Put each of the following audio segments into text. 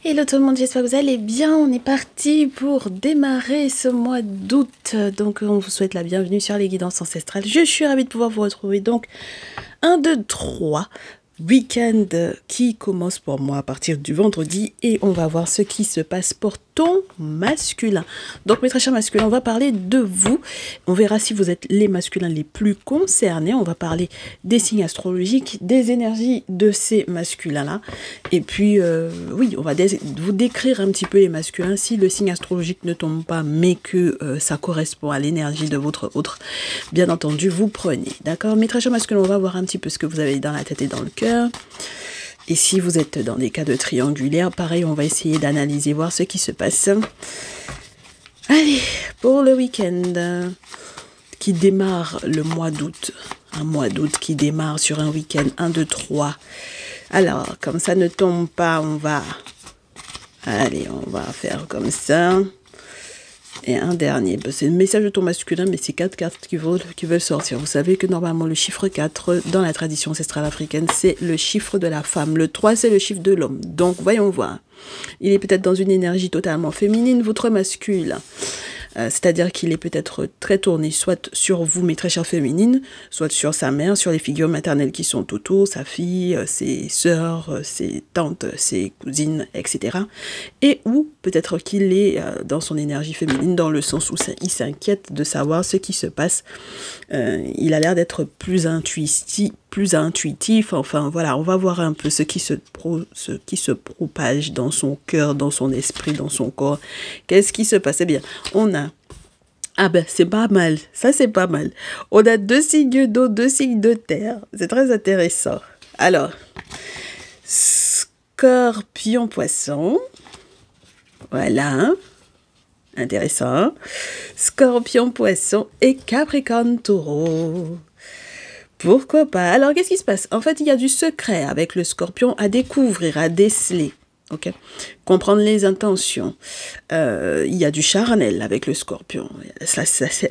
Hello tout le monde, j'espère que vous allez bien. On est parti pour démarrer ce mois d'août. Donc on vous souhaite la bienvenue sur les guidances ancestrales. Je suis ravie de pouvoir vous retrouver. Donc 1, 2, 3. Week-end qui commence pour moi à partir du vendredi et on va voir ce qui se passe pour ton masculin. Donc mes très chers masculins, on va parler de vous. On verra si vous êtes les masculins les plus concernés. On va parler des signes astrologiques, des énergies de ces masculins-là. Et puis, oui, on va vous décrire un petit peu les masculins. Si le signe astrologique ne tombe pas, mais que ça correspond à l'énergie de votre autre, bien entendu, vous prenez. D'accord? Mes très chers masculins, on va voir un petit peu ce que vous avez dans la tête et dans le cœur. Et si vous êtes dans des cas de triangulaire, pareil, on va essayer d'analyser, voir ce qui se passe. Allez, pour le week-end qui démarre le mois d'août. Un mois d'août qui démarre sur un week-end 1, 2, 3. Alors, comme ça ne tombe pas, on va faire comme ça. Et un dernier, c'est le message de ton masculin, mais c'est 4 cartes qui veulent sortir. Vous savez que normalement, le chiffre 4, dans la tradition ancestrale africaine, c'est le chiffre de la femme. Le 3, c'est le chiffre de l'homme. Donc, voyons voir. Il est peut-être dans une énergie totalement féminine, votre masculin. C'est-à-dire qu'il est peut-être très tourné soit sur vous, mes très chères féminines, soit sur sa mère, sur les figures maternelles qui sont autour, sa fille, ses sœurs, ses tantes, ses cousines, etc. Et ou peut-être qu'il est dans son énergie féminine, dans le sens où il s'inquiète de savoir ce qui se passe. Il a l'air d'être plus intuitif, enfin voilà, on va voir un peu ce qui se propage dans son cœur, dans son esprit, dans son corps. Qu'est-ce qui se passe? Eh bien, on a, ah ben c'est pas mal, ça c'est pas mal. On a 2 signes d'eau, 2 signes de terre, c'est très intéressant. Alors, Scorpion Poisson, voilà, intéressant. Scorpion Poisson et Capricorne Taureau. Pourquoi pas? Alors, qu'est-ce qui se passe? En fait, il y a du secret avec le Scorpion à découvrir, à déceler. Ok, comprendre les intentions. Il y a du charnel avec le Scorpion.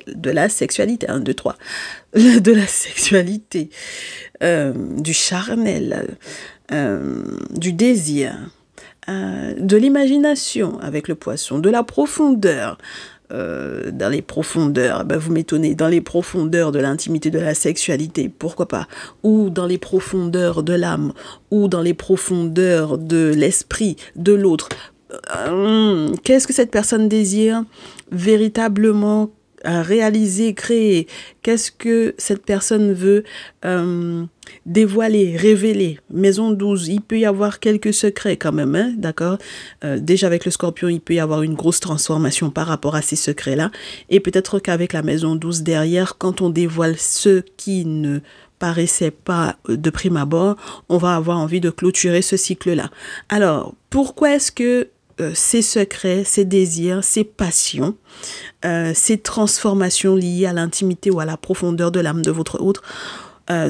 De la sexualité. 1, 2, 3. De la sexualité. Du charnel. Du désir. De l'imagination avec le poisson. De la profondeur. Dans les profondeurs, ben vous m'étonnez, dans les profondeurs de l'intimité, de la sexualité, pourquoi pas, ou dans les profondeurs de l'âme, ou dans les profondeurs de l'esprit de l'autre. Qu'est-ce que cette personne désire véritablement réaliser, créer? Qu'est-ce que cette personne veut dévoiler, révéler? Maison 12, il peut y avoir quelques secrets quand même, hein, d'accord? Déjà avec le Scorpion, il peut y avoir une grosse transformation par rapport à ces secrets-là. Et peut-être qu'avec la maison 12 derrière, quand on dévoile ce qui ne paraissait pas de prime abord, on va avoir envie de clôturer ce cycle-là. Alors, pourquoi est-ce que ces secrets, ces désirs, ces passions, ces transformations liées à l'intimité ou à la profondeur de l'âme de votre autre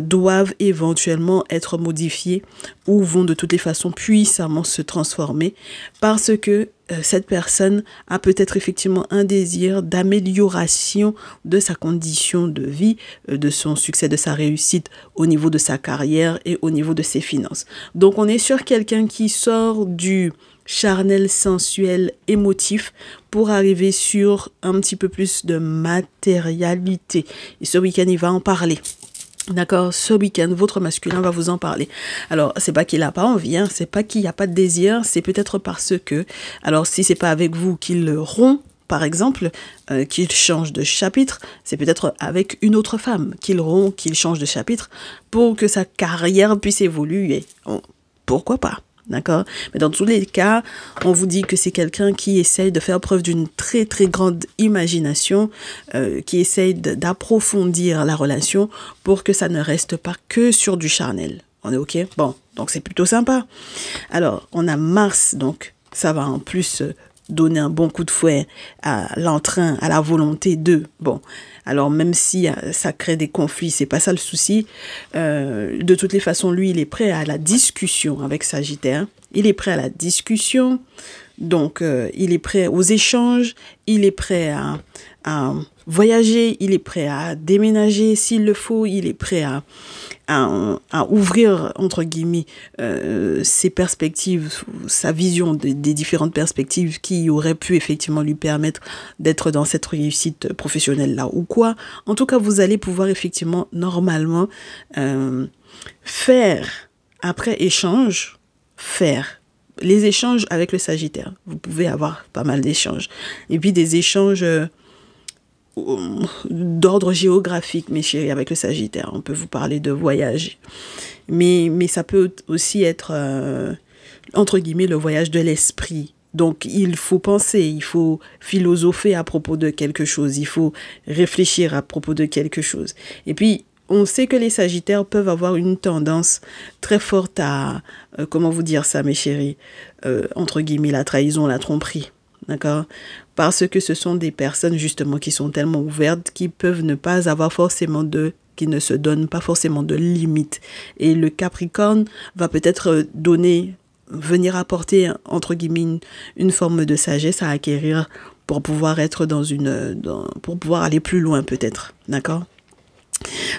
doivent éventuellement être modifiés ou vont de toutes les façons puissamment se transformer parce que cette personne a peut-être effectivement un désir d'amélioration de sa condition de vie, de son succès, de sa réussite au niveau de sa carrière et au niveau de ses finances. Donc on est sur quelqu'un qui sort du charnel, sensuel, émotif pour arriver sur un petit peu plus de matérialité. Et ce week-end, il va en parler. D'accord, ce week-end, votre masculin va vous en parler. Alors, c'est pas qu'il n'a pas envie, hein, c'est pas qu'il n'y a pas de désir, c'est peut-être parce que, alors si c'est pas avec vous qu'il rompt, par exemple, qu'il change de chapitre, c'est peut-être avec une autre femme qu'il rompt, qu'il change de chapitre pour que sa carrière puisse évoluer. Pourquoi pas? D'accord? Mais dans tous les cas, on vous dit que c'est quelqu'un qui essaye de faire preuve d'une très très grande imagination, qui essaye d'approfondir la relation pour que ça ne reste pas que sur du charnel. On est OK? Bon, donc c'est plutôt sympa. Alors, on a Mars, donc ça va en plus donner un bon coup de fouet à l'entrain, à la volonté de... Bon, alors même si ça crée des conflits, c'est pas ça le souci. De toutes les façons, lui, il est prêt à la discussion avec Sagittaire. Il est prêt à la discussion. Donc, il est prêt aux échanges. Il est prêt à voyager, il est prêt à déménager s'il le faut, il est prêt à ouvrir, entre guillemets, ses perspectives, sa vision des différentes perspectives qui auraient pu effectivement lui permettre d'être dans cette réussite professionnelle-là ou quoi. En tout cas, vous allez pouvoir effectivement, normalement, faire, après échange, faire les échanges avec le Sagittaire. Vous pouvez avoir pas mal d'échanges. Et puis des échanges d'ordre géographique, mes chéris, avec le Sagittaire. On peut vous parler de voyage. Mais ça peut aussi être, entre guillemets, le voyage de l'esprit. Donc, il faut penser, il faut philosopher à propos de quelque chose. Il faut réfléchir à propos de quelque chose. Et puis, on sait que les Sagittaires peuvent avoir une tendance très forte à, comment vous dire ça, mes chéris, entre guillemets, la trahison, la tromperie. D'accord? Parce que ce sont des personnes justement qui sont tellement ouvertes qui peuvent ne pas avoir forcément qui ne se donnent pas forcément de limites. Et le Capricorne va peut-être venir apporter entre guillemets une forme de sagesse à acquérir pour pouvoir être pour pouvoir aller plus loin peut-être. D'accord?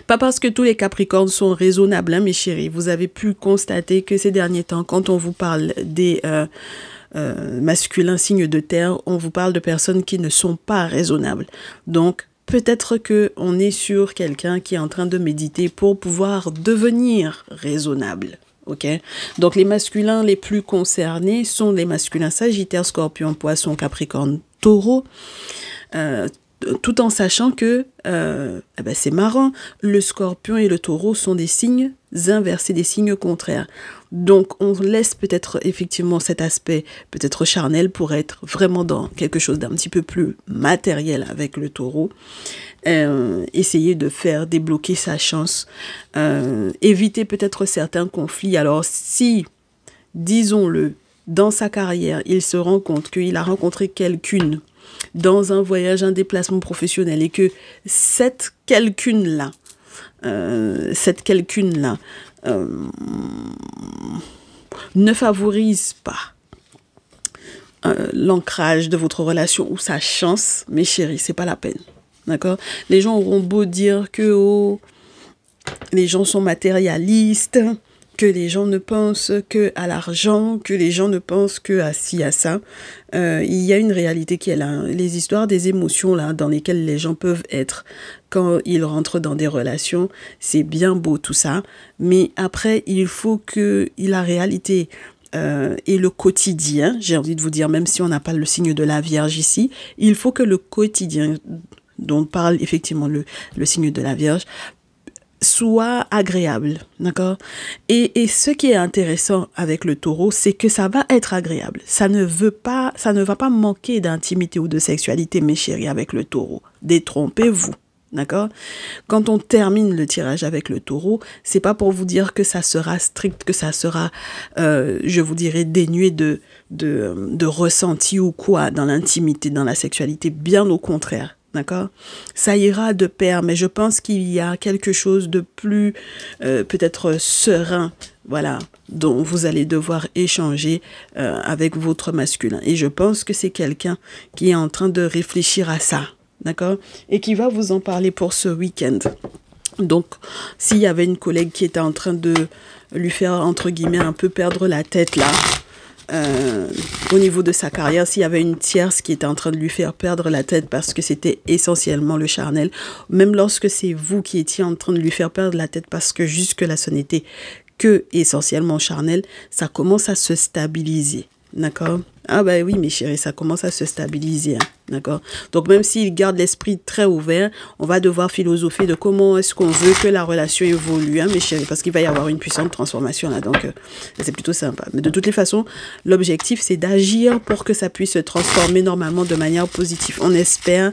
Pas parce que tous les Capricornes sont raisonnables, hein, mes chéris. Vous avez pu constater que ces derniers temps, quand on vous parle des masculins signes de terre, on vous parle de personnes qui ne sont pas raisonnables. Donc, peut-être qu'on est sur quelqu'un qui est en train de méditer pour pouvoir devenir raisonnable. Ok? Donc, les masculins les plus concernés sont les masculins Sagittaire, Scorpion, Poisson, Capricorne, Taureau. Tout en sachant que, c'est marrant, le Scorpion et le Taureau sont des signes inversés, des signes contraires. Donc, on laisse peut-être effectivement cet aspect peut-être charnel pour être vraiment dans quelque chose d'un petit peu plus matériel avec le Taureau. Essayer de faire débloquer sa chance, éviter peut-être certains conflits. Alors, si, disons-le, dans sa carrière, il se rend compte qu'il a rencontré quelqu'une dans un voyage, un déplacement professionnel et que cette quelqu'une-là ne favorise pas l'ancrage de votre relation ou sa chance, mes chéris, c'est pas la peine. D'accord? Les gens auront beau dire que les gens sont matérialistes, que les gens ne pensent que à l'argent, que les gens ne pensent que à ci, à ça. Il y a une réalité qui est là. Les histoires des émotions là, dans lesquelles les gens peuvent être quand ils rentrent dans des relations, c'est bien beau tout ça. Mais après, il faut que la réalité et le quotidien, j'ai envie de vous dire, même si on n'a pas le signe de la Vierge ici, il faut que le quotidien dont parle effectivement le signe de la Vierge soit agréable, d'accord? Et ce qui est intéressant avec le Taureau, c'est que ça va être agréable. Ça ne va pas manquer d'intimité ou de sexualité, mes chéris, avec le Taureau. Détrompez-vous, d'accord? Quand on termine le tirage avec le Taureau, c'est pas pour vous dire que ça sera strict, que ça sera, je vous dirais, dénué de ressenti ou quoi dans l'intimité, dans la sexualité, bien au contraire. D'accord? Ça ira de pair, mais je pense qu'il y a quelque chose de plus peut-être serein, voilà, dont vous allez devoir échanger avec votre masculin. Et je pense que c'est quelqu'un qui est en train de réfléchir à ça, d'accord? Et qui va vous en parler pour ce week-end. Donc, s'il y avait une collègue qui était en train de lui faire, entre guillemets, un peu perdre la tête là, au niveau de sa carrière, s'il y avait une tierce qui était en train de lui faire perdre la tête parce que c'était essentiellement le charnel, même lorsque c'est vous qui étiez en train de lui faire perdre la tête parce que jusque-là ce n'était que essentiellement charnel, ça commence à se stabiliser, d'accord? Ah ben oui, mes chéris, ça commence à se stabiliser, hein, d'accord? Donc même s'il garde l'esprit très ouvert, on va devoir philosopher de comment est-ce qu'on veut que la relation évolue, hein, mes chéris, parce qu'il va y avoir une puissante transformation là, donc c'est plutôt sympa. Mais de toutes les façons, l'objectif, c'est d'agir pour que ça puisse se transformer normalement de manière positive. On espère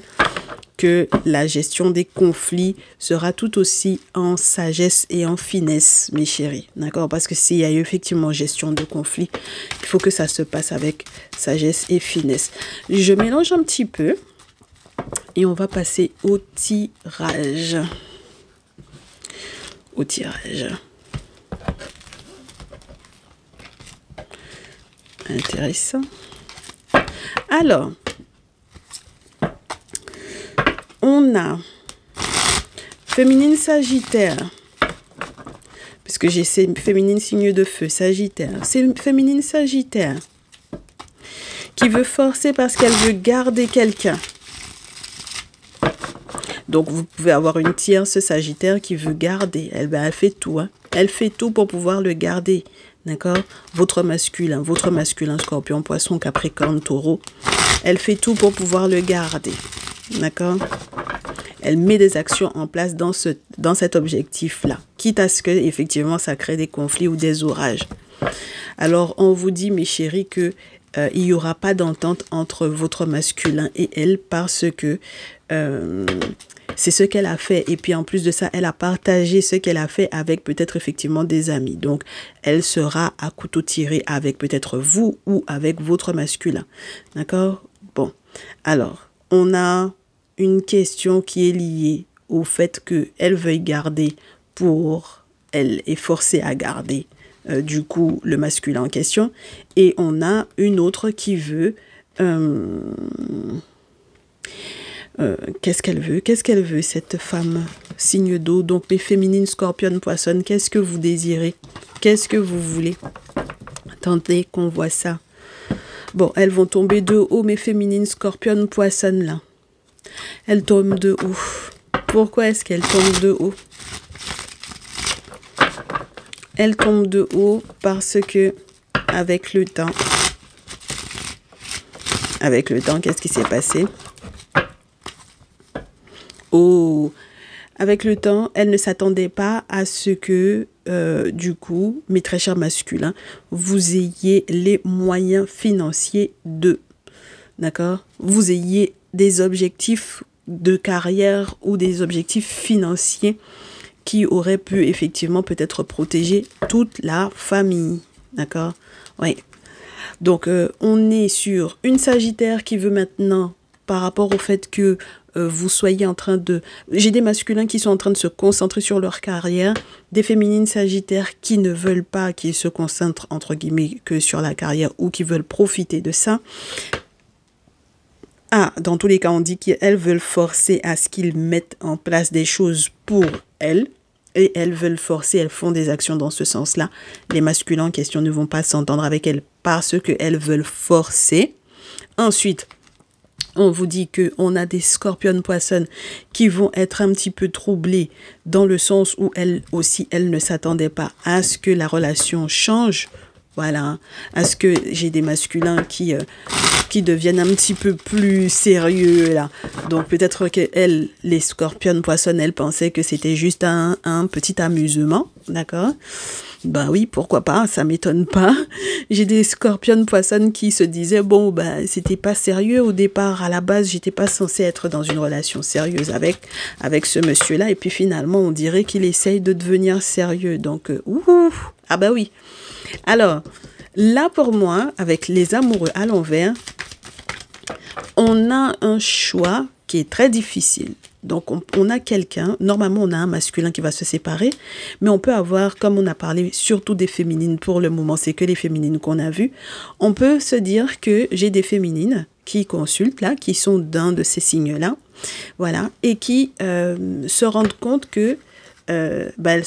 que la gestion des conflits sera tout aussi en sagesse et en finesse, mes chéris, d'accord? Parce que s'il y a effectivement gestion de conflits, il faut que ça se passe avec sagesse et finesse. Je mélange un petit peu et on va passer au tirage. Intéressant. Alors, on on a féminine Sagittaire, puisque j'ai ces féminines signe de feu, Sagittaire. C'est féminine Sagittaire qui veut forcer parce qu'elle veut garder quelqu'un. Donc, vous pouvez avoir une tierce Sagittaire qui veut garder. Elle fait tout. Hein. Elle fait tout pour pouvoir le garder. D'accord? Votre masculin, Scorpion, Poisson, Capricorne, Taureau. Elle fait tout pour pouvoir le garder. D'accord? Elle met des actions en place dans cet objectif-là. Quitte à ce que, effectivement, ça crée des conflits ou des orages. Alors, on vous dit, mes chéris, que il n'y aura pas d'entente entre votre masculin et elle parce que c'est ce qu'elle a fait. Et puis en plus de ça, elle a partagé ce qu'elle a fait avec peut-être effectivement des amis. Donc, elle sera à couteau tiré avec peut-être vous ou avec votre masculin. D'accord? Bon, alors, on a une question qui est liée au fait qu'elle veuille garder pour elle est forcée à garder du coup le masculin en question, et on a une autre qui veut qu'est-ce qu'elle veut cette femme signe d'eau. Donc les féminines Scorpion, Poisson, qu'est-ce que vous désirez, qu'est-ce que vous voulez? Attendez qu'on voit ça. Bon, elles vont tomber de haut, mes féminines Scorpion, Poisson là. Elles tombent de haut. Pourquoi est-ce qu'elles tombent de haut? Elle tombe de haut parce que, avec le temps, qu'est-ce qui s'est passé? Oh, avec le temps, elle ne s'attendait pas à ce que, du coup, mes très chers masculins, vous ayez les moyens financiers de, d'accord? Vous ayez des objectifs de carrière ou des objectifs financiers qui aurait pu effectivement peut-être protéger toute la famille. D'accord? Oui. Donc, on est sur une Sagittaire qui veut maintenant, par rapport au fait que vous soyez en train de... J'ai des masculins qui sont en train de se concentrer sur leur carrière, des féminines Sagittaires qui ne veulent pas, qui se concentrent entre guillemets que sur la carrière ou qui veulent profiter de ça. Ah, dans tous les cas, on dit qu'elles veulent forcer à ce qu'ils mettent en place des choses pour elles. Et elles veulent forcer, elles font des actions dans ce sens-là. Les masculins en question ne vont pas s'entendre avec elles parce qu'elles veulent forcer. Ensuite, on vous dit qu'on a des Scorpions, Poissons qui vont être un petit peu troublés dans le sens où elles aussi, elles ne s'attendaient pas à ce que la relation change. Voilà, à ce que j'ai des masculins qui deviennent un petit peu plus sérieux là. Donc peut-être qu'elles, les Scorpions, Poissons, elles pensaient que c'était juste un petit amusement, d'accord? Ben oui, pourquoi pas, ça m'étonne pas. J'ai des Scorpions, Poissons qui se disaient, bon, ben c'était pas sérieux au départ, à la base, j'étais pas censée être dans une relation sérieuse avec ce monsieur-là, et puis finalement, on dirait qu'il essaye de devenir sérieux. Donc, ah ben oui. Alors, là pour moi, avec les amoureux à l'envers, on a un choix qui est très difficile. Donc, on a quelqu'un, normalement, on a un masculin qui va se séparer, mais on peut avoir, comme on a parlé surtout des féminines pour le moment, c'est que les féminines qu'on a vues, on peut se dire que j'ai des féminines qui consultent là, qui sont d'un de ces signes-là, voilà, et qui se rendent compte que elles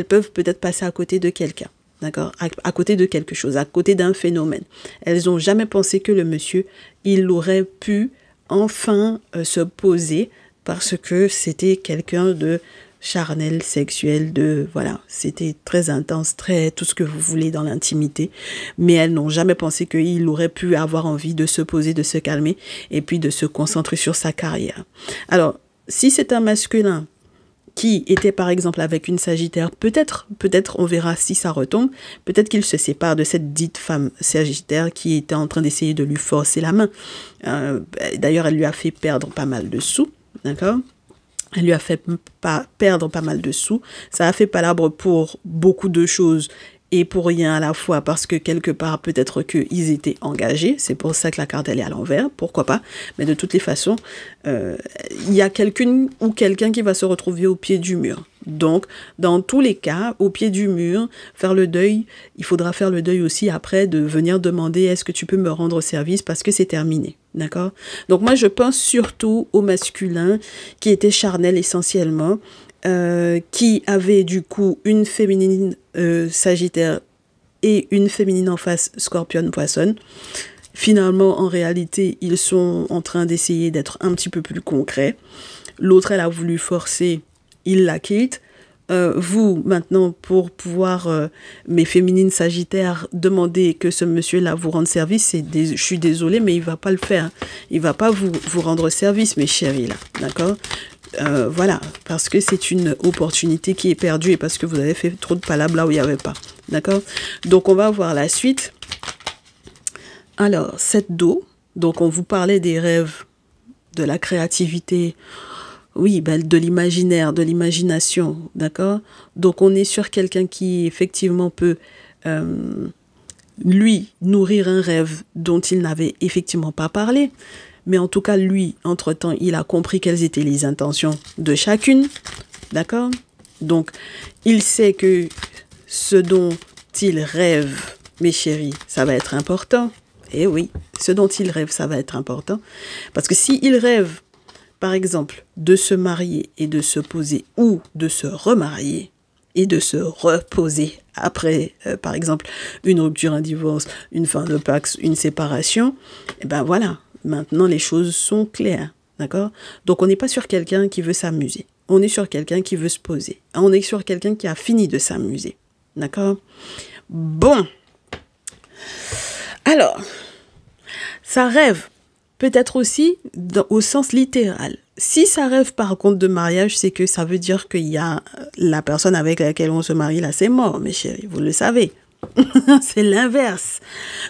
peuvent peut-être passer à côté de quelqu'un. D'accord, à côté de quelque chose, à côté d'un phénomène. Elles n'ont jamais pensé que le monsieur, il aurait pu enfin se poser parce que c'était quelqu'un de charnel, sexuel, voilà, c'était très intense, très tout ce que vous voulez dans l'intimité. Mais elles n'ont jamais pensé qu'il aurait pu avoir envie de se poser, de se calmer et puis de se concentrer sur sa carrière. Alors, si c'est un masculin qui était par exemple avec une Sagittaire, peut-être on verra si ça retombe, peut-être qu'il se sépare de cette dite femme Sagittaire qui était en train d'essayer de lui forcer la main. D'ailleurs, elle lui a fait perdre pas mal de sous, d'accord? Elle lui a fait perdre pas mal de sous. Ça a fait palabre pour beaucoup de choses et pour rien à la fois parce que quelque part, peut-être qu'ils étaient engagés. C'est pour ça que la carte, elle est à l'envers. Pourquoi pas? Mais de toutes les façons, il y a quelqu'un ou quelqu'un qui va se retrouver au pied du mur. Donc, dans tous les cas, au pied du mur, faire le deuil, il faudra faire le deuil aussi après de venir demander est-ce que tu peux me rendre service parce que c'est terminé. D'accord? Donc moi, je pense surtout au masculin qui était charnel essentiellement, qui avait du coup une féminine Sagittaire et une féminine en face Scorpion Poisson. Finalement, en réalité, ils sont en train d'essayer d'être un petit peu plus concrets. L'autre, elle a voulu forcer, il la quitte. Vous, maintenant, pour pouvoir, mes féminines sagittaires, demander que ce monsieur-là vous rende service, je suis désolée, mais il ne va pas le faire. Il ne va pas vous rendre service, mes chéris, là. D'accord? Voilà, parce que c'est une opportunité qui est perdue et parce que vous avez fait trop de palabres là où il n'y avait pas. D'accord? Donc, on va voir la suite. Alors, cette dos, donc on vous parlait des rêves, de la créativité, oui, ben, de l'imaginaire, de l'imagination, d'accord? Donc, on est sur quelqu'un qui, effectivement, peut, lui, nourrir un rêve dont il n'avait effectivement pas parlé. Mais en tout cas, lui, entre-temps, il a compris quelles étaient les intentions de chacune, d'accord? Donc, il sait que ce dont il rêve, mes chéris, ça va être important. Eh oui, ce dont il rêve, ça va être important. Parce que s'il rêve, par exemple, de se marier et de se poser ou de se remarier et de se reposer après, par exemple, une rupture, un divorce, une fin de pax, une séparation, eh ben voilà, maintenant les choses sont claires, d'accord? Donc on n'est pas sur quelqu'un qui veut s'amuser, on est sur quelqu'un qui veut se poser, on est sur quelqu'un qui a fini de s'amuser, d'accord? Bon, alors, ça rêve peut-être aussi au sens littéral. Si ça rêve par contre de mariage, c'est que ça veut dire qu'il y a la personne avec laquelle on se marie, là c'est mort, mes chéris, vous le savez. C'est l'inverse.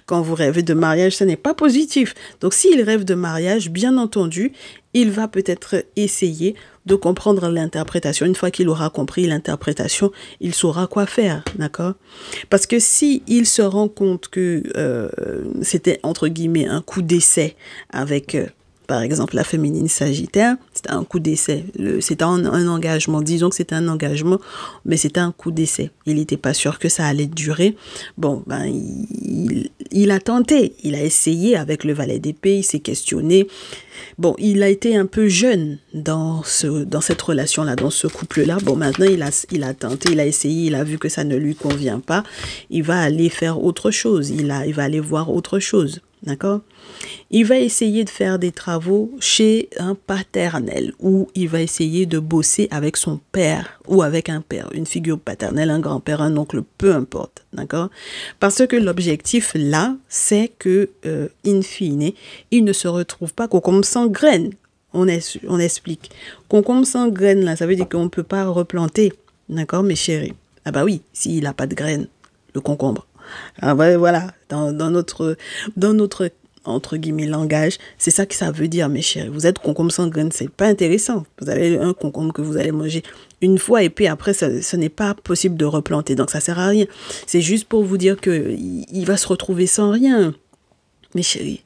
Quand vous rêvez de mariage, ce n'est pas positif. Donc s'il rêve de mariage, bien entendu, il va peut-être essayer de comprendre l'interprétation. Une fois qu'il aura compris l'interprétation, il saura quoi faire, d'accord? Parce que si il se rend compte que c'était, entre guillemets, un coup d'essai avec... par exemple, la féminine Sagittaire, c'était un coup d'essai. C'était un engagement. Disons que c'était un engagement, mais c'était un coup d'essai. Il n'était pas sûr que ça allait durer. Bon, ben, il a tenté. Il a essayé avec le valet d'épée. Il s'est questionné. Bon, il a été un peu jeune dans cette relation-là, dans ce couple-là. Bon, maintenant, il a tenté, il a essayé, il a vu que ça ne lui convient pas. Il va aller faire autre chose. Il va aller voir autre chose. D'accord? Il va essayer de faire des travaux chez un paternel ou il va essayer de bosser avec son père ou avec un père, une figure paternelle, un grand-père, un oncle, peu importe. D'accord? Parce que l'objectif là, c'est que, in fine, il ne se retrouve pas concombre sans graines. On explique. Concombre sans graines, là, ça veut dire qu'on ne peut pas replanter. D'accord, mes chéris? Ah bah oui, s'il n'a pas de graines, le concombre. Ah ben voilà, dans notre entre guillemets langage, c'est ça que ça veut dire, mes chéris. Vous êtes concombre sans graines, c'est pas intéressant. Vous avez un concombre que vous allez manger une fois et puis après, ce n'est pas possible de replanter. Donc ça sert à rien. C'est juste pour vous dire que il va se retrouver sans rien, mes chéris.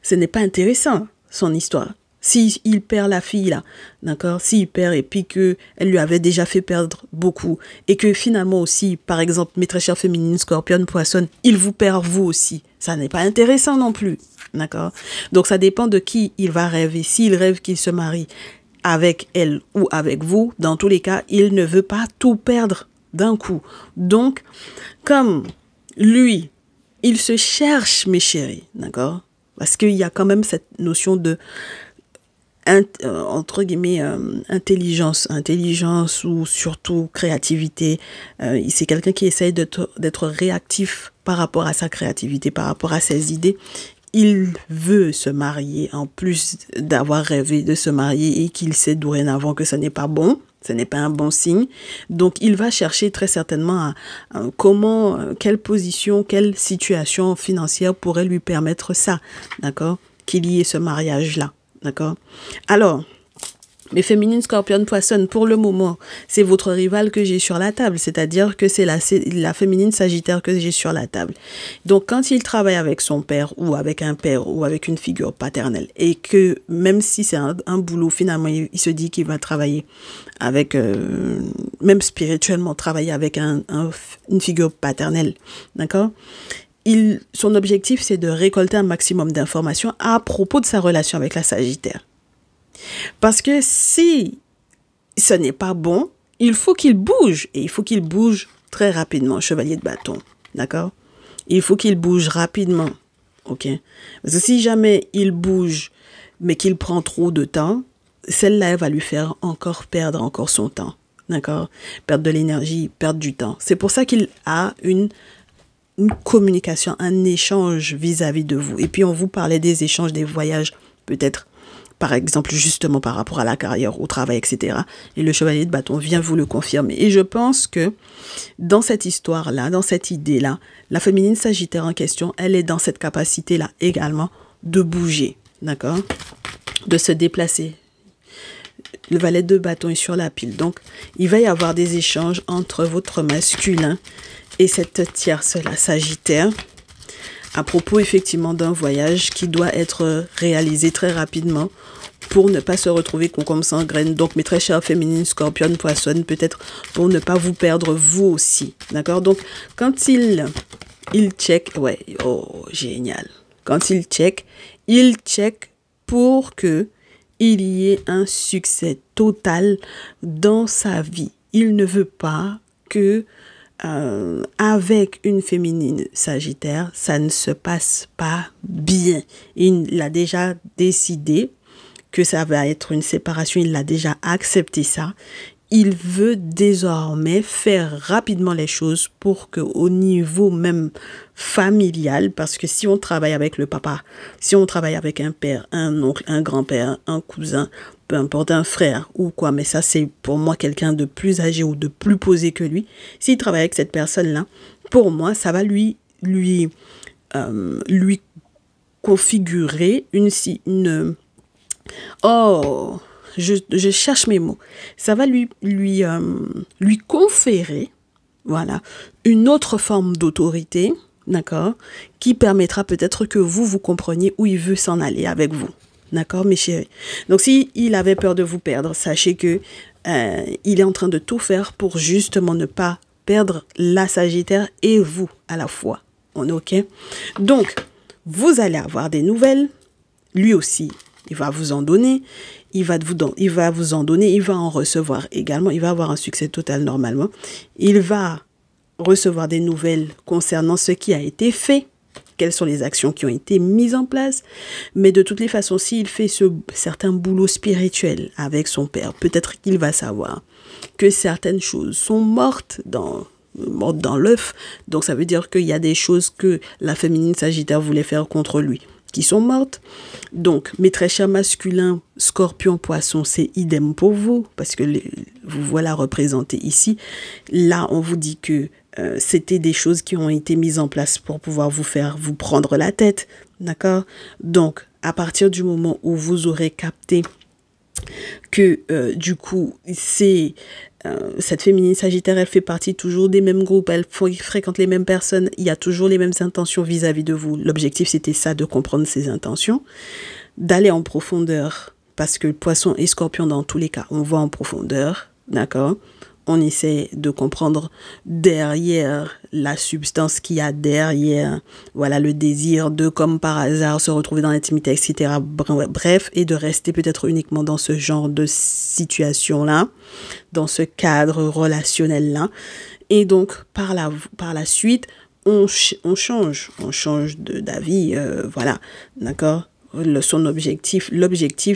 Ce n'est pas intéressant, son histoire. S'il perd la fille, là, d'accord, s'il perd et puis qu'elle lui avait déjà fait perdre beaucoup et que finalement aussi, par exemple, mes très chères féminines, Scorpion, Poisson, il vous perd vous aussi, ça n'est pas intéressant non plus, d'accord? Donc ça dépend de qui il va rêver. S'il rêve qu'il se marie avec elle ou avec vous, dans tous les cas, il ne veut pas tout perdre d'un coup. Donc, comme lui, il se cherche, mes chéris, d'accord? Parce qu'il y a quand même cette notion de entre guillemets intelligence ou surtout créativité. C'est quelqu'un qui essaye d'être réactif par rapport à sa créativité, par rapport à ses idées. Il veut se marier en plus d'avoir rêvé de se marier et qu'il sait dorénavant que ce n'est pas bon. Ce n'est pas un bon signe. Donc, il va chercher très certainement quelle position, quelle situation financière pourrait lui permettre ça, d'accord? Qu'il y ait ce mariage-là. D'accord? Alors, mes féminines Scorpion Poisson, pour le moment, c'est votre rival que j'ai sur la table. C'est-à-dire que c'est la féminine Sagittaire que j'ai sur la table. Donc, quand il travaille avec son père ou avec un père ou avec une figure paternelle et que même si c'est un boulot, finalement, il se dit qu'il va travailler avec, même spirituellement, travailler avec une figure paternelle. D'accord? son objectif, c'est de récolter un maximum d'informations à propos de sa relation avec la Sagittaire. Parce que si ce n'est pas bon, il faut qu'il bouge. Et il faut qu'il bouge très rapidement, chevalier de bâton. D'accord? Il faut qu'il bouge rapidement. OK? Parce que si jamais il bouge, mais qu'il prend trop de temps, celle-là, elle va lui faire perdre encore son temps. D'accord? Perdre de l'énergie, perdre du temps. C'est pour ça qu'il a une communication, un échange vis-à-vis de vous. Et puis, on vous parlait des échanges, des voyages, peut-être, par exemple, justement par rapport à la carrière, au travail, etc. Et le chevalier de bâton vient vous le confirmer. Et je pense que dans cette histoire-là, dans cette idée-là, la féminine Sagittaire en question, elle est dans cette capacité-là également de bouger, d'accord? De se déplacer. Le valet de bâton est sur la pile. Donc, il va y avoir des échanges entre votre masculin et cette tierce-là, Sagittaire, à propos effectivement d'un voyage qui doit être réalisé très rapidement pour ne pas se retrouver concombre sans graines. Donc, mes très chères féminines, scorpion, poissonne, peut-être pour ne pas vous perdre vous aussi. D'accord? Donc, quand il check, ouais, oh, génial. Quand il check pour que il y ait un succès total dans sa vie. Il ne veut pas que avec une féminine Sagittaire, ça ne se passe pas bien. Il a déjà décidé que ça va être une séparation, il a déjà accepté ça. Il veut désormais faire rapidement les choses pour que au niveau même familial, parce que si on travaille avec le papa, si on travaille avec un père, un oncle, un grand-père, un cousin, peu importe, un frère ou quoi, mais ça c'est pour moi quelqu'un de plus âgé ou de plus posé que lui, s'il travaille avec cette personne-là, pour moi ça va lui configurer je cherche mes mots. Ça va lui conférer, voilà, une autre forme d'autorité, d'accord, qui permettra peut-être que vous compreniez où il veut s'en aller avec vous. D'accord, mes chéris? Donc, s'il avait peur de vous perdre, sachez que il est en train de tout faire pour justement ne pas perdre la Sagittaire et vous à la fois. On est OK? Donc, vous allez avoir des nouvelles. Lui aussi, il va vous en donner. Il va vous en donner. Il va en recevoir également. Il va avoir un succès total normalement. Il va recevoir des nouvelles concernant ce qui a été fait. Quelles sont les actions qui ont été mises en place. Mais de toutes les façons, s'il fait certain boulot spirituel avec son père, peut-être qu'il va savoir que certaines choses sont mortes dans l'œuf. Donc, ça veut dire qu'il y a des choses que la féminine Sagittaire voulait faire contre lui qui sont mortes. Donc, mes très chers masculins, scorpion, poisson, c'est idem pour vous, parce que vous voilà représentés ici. Là, on vous dit que c'était des choses qui ont été mises en place pour pouvoir vous prendre la tête, d'accord? Donc, à partir du moment où vous aurez capté que, du coup, cette féminine Sagittaire, elle fait partie toujours des mêmes groupes, elle fréquente les mêmes personnes, il y a toujours les mêmes intentions vis-à-vis de vous. L'objectif, c'était ça, de comprendre ces intentions, d'aller en profondeur, parce que poisson et scorpion, dans tous les cas, on va en profondeur, d'accord? On essaie de comprendre derrière la substance qu'il y a derrière, voilà, le désir de, comme par hasard, se retrouver dans l'intimité, etc. Bref, et de rester peut-être uniquement dans ce genre de situation-là, dans ce cadre relationnel-là. Et donc, par la suite, on change d'avis, voilà, d'accord? L'objectif,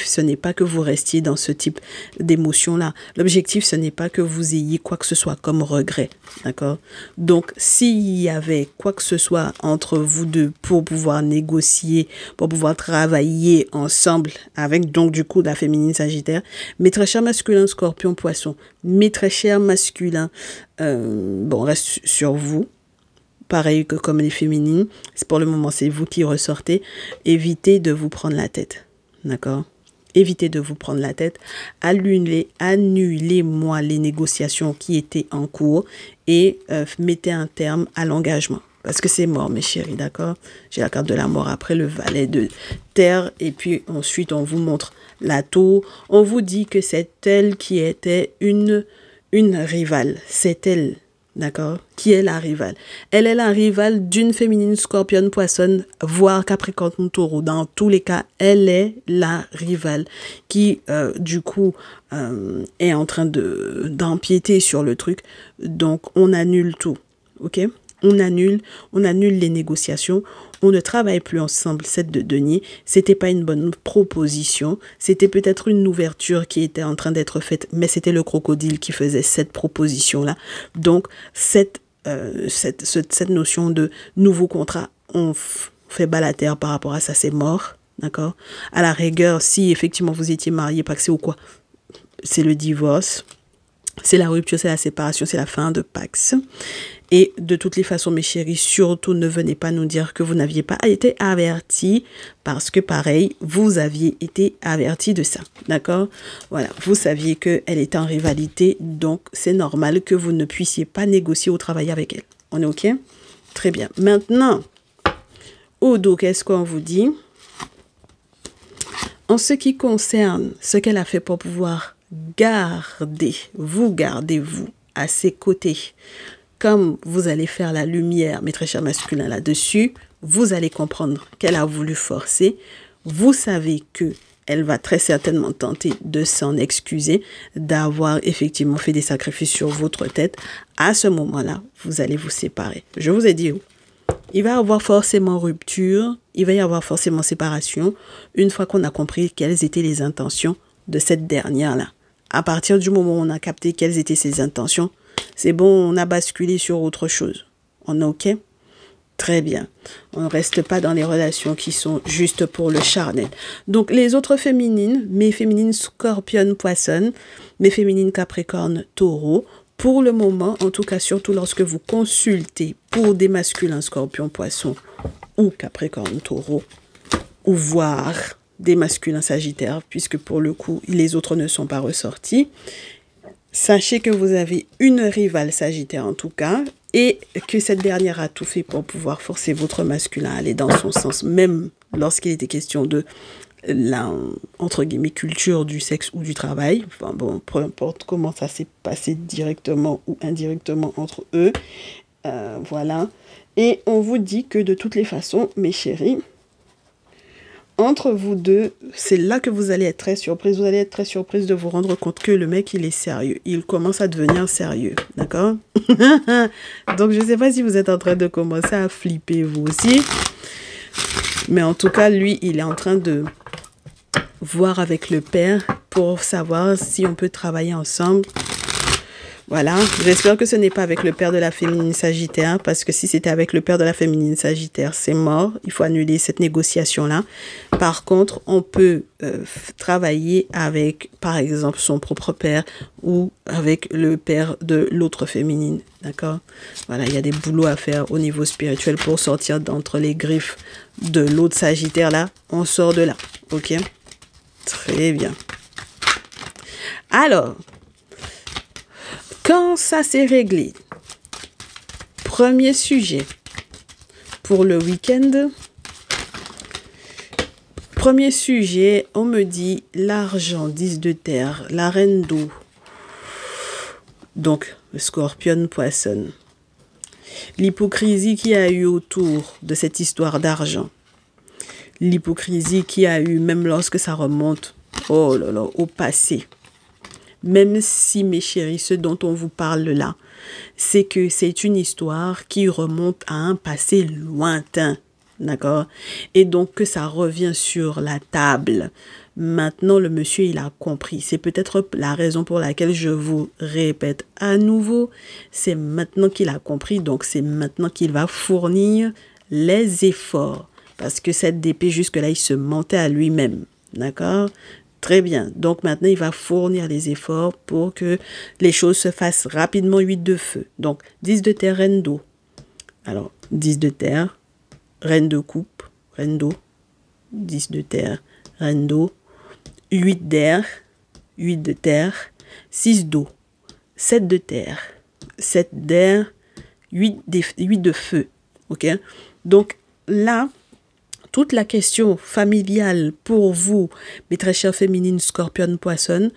ce n'est pas que vous restiez dans ce type d'émotion-là. L'objectif, ce n'est pas que vous ayez quoi que ce soit comme regret, d'accord? Donc, s'il y avait quoi que ce soit entre vous deux pour pouvoir négocier, pour pouvoir travailler ensemble avec, donc, du coup, la féminine Sagittaire, mes très chers masculins, scorpion, poisson, mes très chers masculins, reste sur vous. Pareil que comme les féminines, pour le moment, c'est vous qui ressortez. Évitez de vous prendre la tête, d'accord? Évitez de vous prendre la tête. Annulez-moi les négociations qui étaient en cours et mettez un terme à l'engagement. Parce que c'est mort, mes chéris, d'accord? J'ai la carte de la mort après le valet de terre. Et puis ensuite, on vous montre la tour. On vous dit que c'est elle qui était une rivale. C'est elle D'accord? Qui est la rivale? Elle est la rivale d'une féminine scorpion poisson, voire capricorne taureau. Dans tous les cas, elle est la rivale qui, du coup, est en train d'empiéter sur le truc. Donc, on annule tout. OK? On annule les négociations. On ne travaille plus ensemble, 7 de denier. C'était pas une bonne proposition. C'était peut-être une ouverture qui était en train d'être faite, mais c'était le crocodile qui faisait cette proposition-là. Donc, cette notion de nouveau contrat, on fait bas la terre par rapport à ça, c'est mort. D'accord? À la rigueur, si effectivement vous étiez marié, paxé ou quoi, c'est le divorce. C'est la rupture, c'est la séparation, c'est la fin de Pax. Et de toutes les façons, mes chéris, surtout ne venez pas nous dire que vous n'aviez pas été avertis, parce que pareil, vous aviez été avertis de ça. D'accord? Voilà, vous saviez qu'elle était en rivalité, donc c'est normal que vous ne puissiez pas négocier ou travailler avec elle. On est OK? Très bien. Maintenant, au dos, qu'est-ce qu'on vous dit? En ce qui concerne ce qu'elle a fait pour pouvoir gardez-vous à ses côtés. Comme vous allez faire la lumière, mes très chers masculins, là-dessus, vous allez comprendre qu'elle a voulu forcer. Vous savez que elle va très certainement tenter de s'en excuser, d'avoir effectivement fait des sacrifices sur votre tête. À ce moment-là, vous allez vous séparer. Je vous ai dit, il va y avoir forcément rupture, il va y avoir forcément séparation, une fois qu'on a compris quelles étaient les intentions de cette dernière-là. À partir du moment où on a capté quelles étaient ses intentions, c'est bon, on a basculé sur autre chose. On est OK? Très bien. On ne reste pas dans les relations qui sont juste pour le charnel. Donc, les autres féminines, mes féminines scorpion, poisson, mes féminines capricorne, taureau, pour le moment, en tout cas, surtout lorsque vous consultez pour des masculins scorpion, poisson ou capricorne, taureau, ou voire des masculins sagittaires, puisque pour le coup, les autres ne sont pas ressortis. Sachez que vous avez une rivale sagittaire en tout cas, et que cette dernière a tout fait pour pouvoir forcer votre masculin à aller dans son sens, même lorsqu'il était question de la, entre guillemets, culture du sexe ou du travail. Enfin bon, peu importe comment ça s'est passé directement ou indirectement entre eux. Voilà. Et on vous dit que de toutes les façons, mes chéris, entre vous deux, c'est là que vous allez être très surprise. Vous allez être très surprise de vous rendre compte que le mec, il est sérieux. Il commence à devenir sérieux. D'accord? Donc, je ne sais pas si vous êtes en train de commencer à flipper vous aussi. Mais en tout cas, lui, il est en train de voir avec le père pour savoir si on peut travailler ensemble. Voilà, j'espère que ce n'est pas avec le père de la féminine sagittaire, parce que si c'était avec le père de la féminine sagittaire, c'est mort. Il faut annuler cette négociation-là. Par contre, on peut travailler avec, par exemple, son propre père ou avec le père de l'autre féminine. D'accord? Voilà, il y a des boulots à faire au niveau spirituel pour sortir d'entre les griffes de l'autre sagittaire là. On sort de là. OK? Très bien. Alors, quand ça s'est réglé, premier sujet pour le week-end. Premier sujet, on me dit l'argent, 10 de terre, la reine d'eau. Donc, le scorpion poisson. L'hypocrisie qu'il y a eu autour de cette histoire d'argent. L'hypocrisie qu'il y a eu même lorsque ça remonte, oh là là, au passé. Même si, mes chéris, ce dont on vous parle là, c'est que c'est une histoire qui remonte à un passé lointain, d'accord? Et donc que ça revient sur la table. Maintenant, le monsieur, il a compris. C'est peut-être la raison pour laquelle je vous répète à nouveau. C'est maintenant qu'il a compris, donc c'est maintenant qu'il va fournir les efforts. Parce que cette DP, jusque-là, il se mentait à lui-même, d'accord? Très bien. Donc maintenant, il va fournir les efforts pour que les choses se fassent rapidement. 8 de feu. Donc 10 de terre, reine d'eau. Alors 10 de terre, reine de coupe, reine d'eau. 10 de terre, reine d'eau. 8 d'air, 8 de terre, 6 d'eau. 7 de terre, 7 d'air, 8 de feu. OK? Donc là, toute la question familiale pour vous, mes très chères féminines, scorpion, poisson,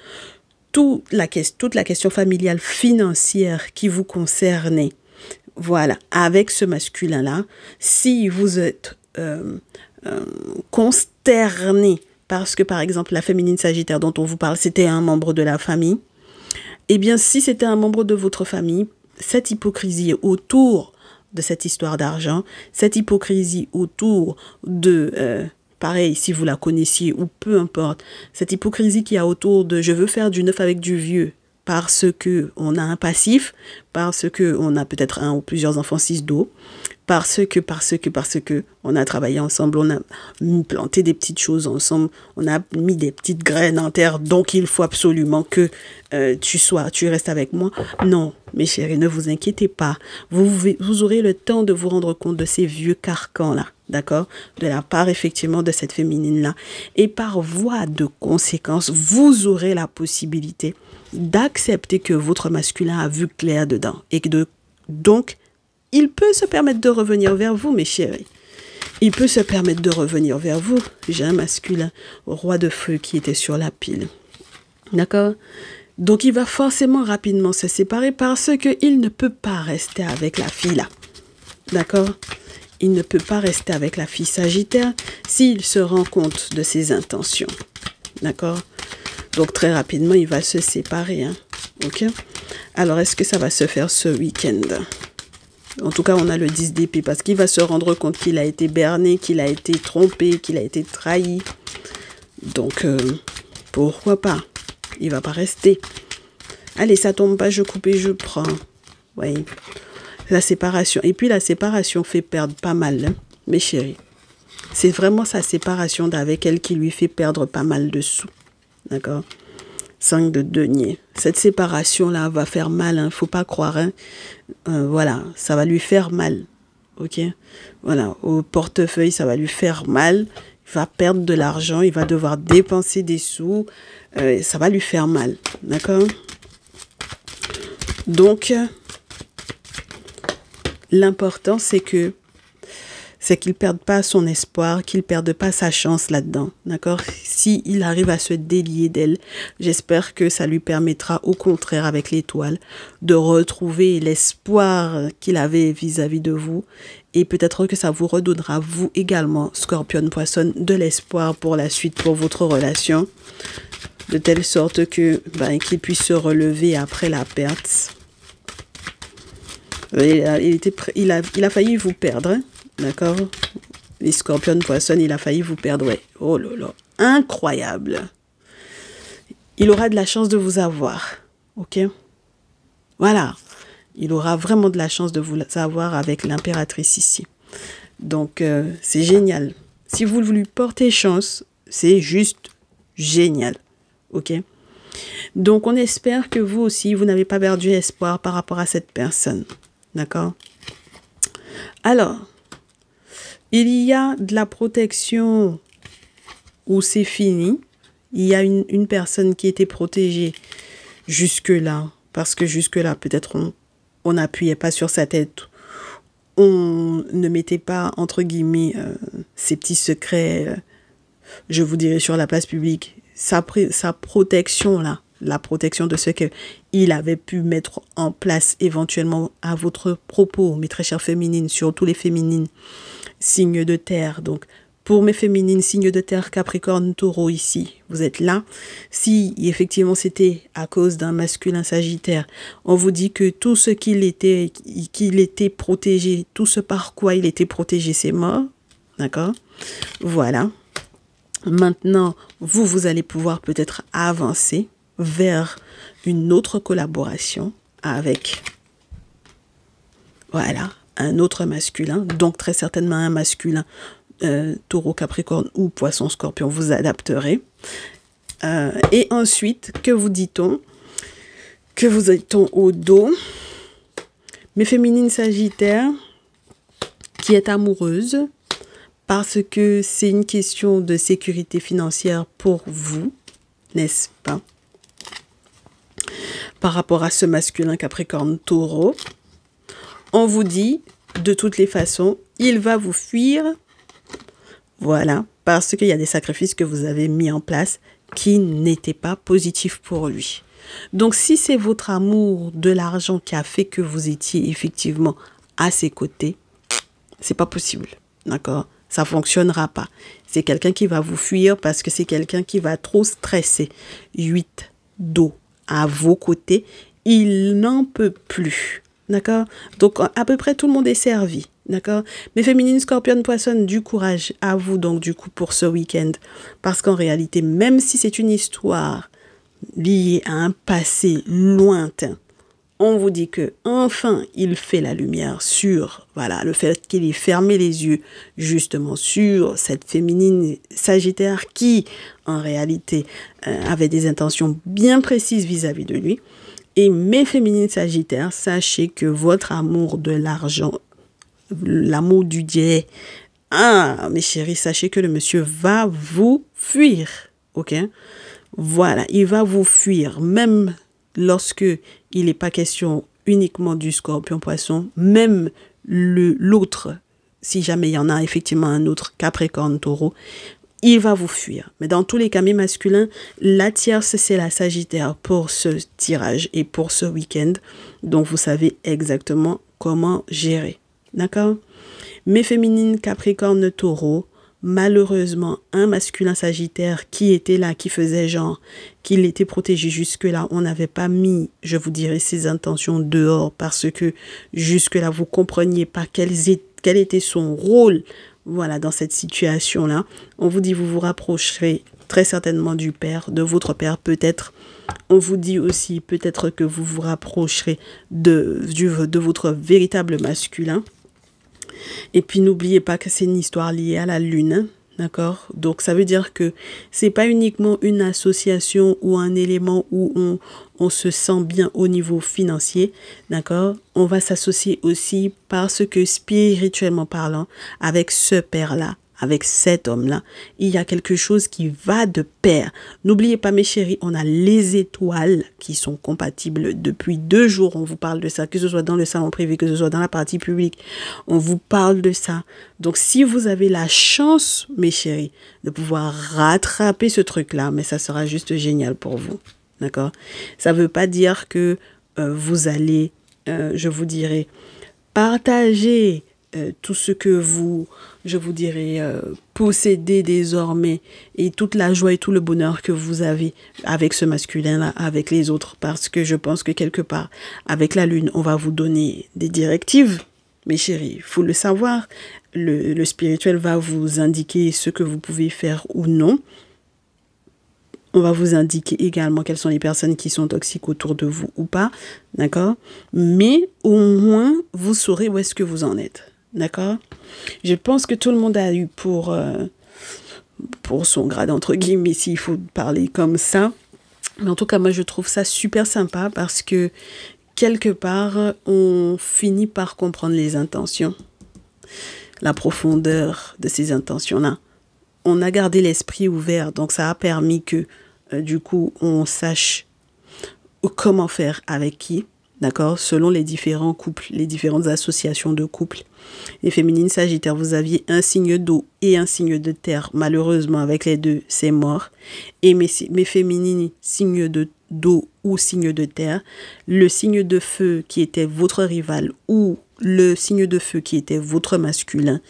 toute la question familiale financière qui vous concernait, voilà, avec ce masculin-là, si vous êtes consterné parce que, par exemple, la féminine Sagittaire dont on vous parle, c'était un membre de la famille, eh bien, si c'était un membre de votre famille, cette hypocrisie autour de cette histoire d'argent, cette hypocrisie autour de, pareil, si vous la connaissiez ou peu importe, cette hypocrisie qu'il y a autour de « je veux faire du neuf avec du vieux », parce qu'on a un passif, parce qu'on a peut-être un ou plusieurs enfants 6 parce que on a travaillé ensemble, on a planté des petites choses ensemble, on a mis des petites graines en terre, donc il faut absolument que tu restes avec moi. Non, mes chéris, ne vous inquiétez pas. Vous aurez le temps de vous rendre compte de ces vieux carcans-là, d'accord? De la part, effectivement, de cette féminine-là. Et par voie de conséquence, vous aurez la possibilité d'accepter que votre masculin a vu clair dedans et que donc il peut se permettre de revenir vers vous, mes chéris. Il peut se permettre de revenir vers vous. J'ai un masculin roi de feu qui était sur la pile. D'accord? Donc il va forcément rapidement se séparer parce qu'il ne peut pas rester avec la fille là. D'accord? Il ne peut pas rester avec la fille Sagittaire s'il se rend compte de ses intentions. D'accord? Donc, très rapidement, il va se séparer. Hein. OK? Alors, est-ce que ça va se faire ce week-end? En tout cas, on a le 10 d'épée parce qu'il va se rendre compte qu'il a été berné, qu'il a été trompé, qu'il a été trahi. Donc, pourquoi pas? Il va pas rester. Allez, ça tombe pas, je coupe et je prends. Oui. La séparation. Et puis, la séparation fait perdre pas mal, hein, mes chéris. C'est vraiment sa séparation d'avec elle qui lui fait perdre pas mal de sous. D'accord? 5 de denier. Cette séparation-là va faire mal, hein, faut pas croire. Hein. Voilà, ça va lui faire mal. OK? Voilà, au portefeuille, ça va lui faire mal. Il va perdre de l'argent, il va devoir dépenser des sous. Ça va lui faire mal. D'accord? Donc, l'important, c'est qu'il ne perde pas son espoir, qu'il ne perde pas sa chance là-dedans, d'accord? S'il arrive à se délier d'elle, j'espère que ça lui permettra, au contraire, avec l'étoile, de retrouver l'espoir qu'il avait vis-à-vis de vous. Et peut-être que ça vous redonnera, vous également, Scorpion Poisson, de l'espoir pour la suite, pour votre relation, de telle sorte que qu'il puisse se relever après la perte. Il a failli vous perdre, hein? D'accord? Les Scorpions Poissons, il a failli vous perdre. Ouais. Oh là là. Incroyable. Il aura de la chance de vous avoir. OK? Voilà. Il aura vraiment de la chance de vous avoir avec l'impératrice ici. Donc, c'est génial. Si vous lui portez chance, c'est juste génial. OK? Donc, on espère que vous aussi, vous n'avez pas perdu espoir par rapport à cette personne. D'accord? Alors, il y a de la protection où c'est fini. Il y a une personne qui était protégée jusque-là. Parce que jusque-là, peut-être on n'appuyait pas sur sa tête. On ne mettait pas, entre guillemets, ses petits secrets, je vous dirais, sur la place publique. Sa protection-là, la protection de ce qu'il avait pu mettre en place éventuellement à votre propos, mes très chères féminines, surtout les féminines, signes de terre. Donc, pour mes féminines, signes de terre, Capricorne, Taureau ici, vous êtes là. Si effectivement c'était à cause d'un masculin Sagittaire, on vous dit que tout ce qu'il était protégé, tout ce par quoi il était protégé, c'est mort. D'accord? Voilà. Maintenant, vous allez pouvoir peut-être avancer vers une autre collaboration avec, voilà, un autre masculin, donc très certainement un masculin Taureau, Capricorne ou Poisson, Scorpion, vous adapterez. Et ensuite, que vous dit-on? Que vous êtes-on au dos? Mes féminines Sagittaires, qui est amoureuse, parce que c'est une question de sécurité financière pour vous, n'est-ce pas? Par rapport à ce masculin Capricorne Taureau, on vous dit, de toutes les façons, il va vous fuir. Voilà, parce qu'il y a des sacrifices que vous avez mis en place qui n'étaient pas positifs pour lui. Donc, si c'est votre amour de l'argent qui a fait que vous étiez effectivement à ses côtés, c'est pas possible, d'accord? Ça fonctionnera pas. C'est quelqu'un qui va vous fuir parce que c'est quelqu'un qui va trop stresser. 8 d'eau à vos côtés, il n'en peut plus, d'accord? Donc, à peu près tout le monde est servi, d'accord? Mais féminine, scorpion, poisson, du courage à vous, donc, du coup, pour ce week-end. Parce qu'en réalité, même si c'est une histoire liée à un passé lointain, on vous dit que enfin il fait la lumière sur voilà le fait qu'il ait fermé les yeux justement sur cette féminine Sagittaire qui en réalité avait des intentions bien précises vis-à-vis de lui. Et mes féminines Sagittaires, sachez que votre amour de l'argent, l'amour du dieu, mes chéris, sachez que le monsieur va vous fuir, ok? Voilà, il va vous fuir, même lorsque il n'est pas question uniquement du scorpion poisson, même l'autre, si jamais il y en a effectivement un autre, Capricorne, Taureau, il va vous fuir. Mais dans tous les cas, mes masculins, la tierce, c'est la Sagittaire pour ce tirage et pour ce week-end. Donc, vous savez exactement comment gérer. D'accord? Mes féminines, Capricorne, Taureau, malheureusement, un masculin Sagittaire qui était là, qui faisait genre qu'il était protégé jusque-là, on n'avait pas mis, je vous dirais, ses intentions dehors parce que jusque-là, vous compreniez pas quel était son rôle, voilà, dans cette situation-là. On vous dit, vous vous rapprocherez très certainement du père, de votre père peut-être. On vous dit aussi peut-être que vous vous rapprocherez de votre véritable masculin. Et puis, n'oubliez pas que c'est une histoire liée à la lune, d'accord? Donc, ça veut dire que c'est pas uniquement une association ou un élément où on se sent bien au niveau financier, d'accord? On va s'associer aussi parce que spirituellement parlant, avec ce père-là, avec cet homme-là, il y a quelque chose qui va de pair. N'oubliez pas, mes chéris, on a les étoiles qui sont compatibles depuis 2 jours. On vous parle de ça, que ce soit dans le salon privé, que ce soit dans la partie publique. On vous parle de ça. Donc, si vous avez la chance, mes chéris, de pouvoir rattraper ce truc-là, mais ça sera juste génial pour vous. D'accord? Ça ne veut pas dire que vous allez, je vous dirais, partager tout ce que vous, je vous dirais, possédez désormais et toute la joie et tout le bonheur que vous avez avec ce masculin-là, avec les autres, parce que je pense que quelque part, avec la lune, on va vous donner des directives, mes chéris, il faut le savoir, le spirituel va vous indiquer ce que vous pouvez faire ou non. On va vous indiquer également quelles sont les personnes qui sont toxiques autour de vous ou pas, d'accord? Mais au moins, vous saurez où est-ce que vous en êtes. D'accord? Je pense que tout le monde a eu pour son grade, entre guillemets, s'il faut parler comme ça. Mais en tout cas, moi, je trouve ça super sympa parce que, quelque part, on finit par comprendre les intentions, la profondeur de ces intentions-là. On a gardé l'esprit ouvert, donc ça a permis que, du coup, on sache comment faire avec qui. D'accord, selon les différents couples, les différentes associations de couples. Les féminines Sagittaires, vous aviez un signe d'eau et un signe de terre. Malheureusement, avec les deux, c'est mort. Et mes féminines, signe d'eau ou signe de terre, le signe de feu qui était votre rival ou le signe de feu qui était votre masculin,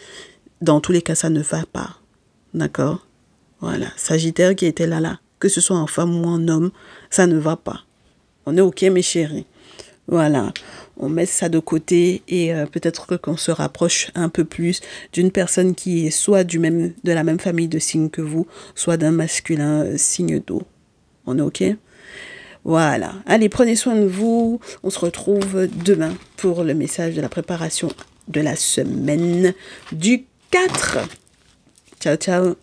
dans tous les cas, ça ne va pas. D'accord? Voilà, Sagittaire qui était là, que ce soit en femme ou en homme, ça ne va pas. On est OK, mes chéris. Voilà, on met ça de côté et peut-être qu'on se rapproche un peu plus d'une personne qui est soit de la même famille de signes que vous, soit d'un masculin signe d'eau. On est OK? Voilà. Allez, prenez soin de vous. On se retrouve demain pour le message de la préparation de la semaine du 4. Ciao, ciao.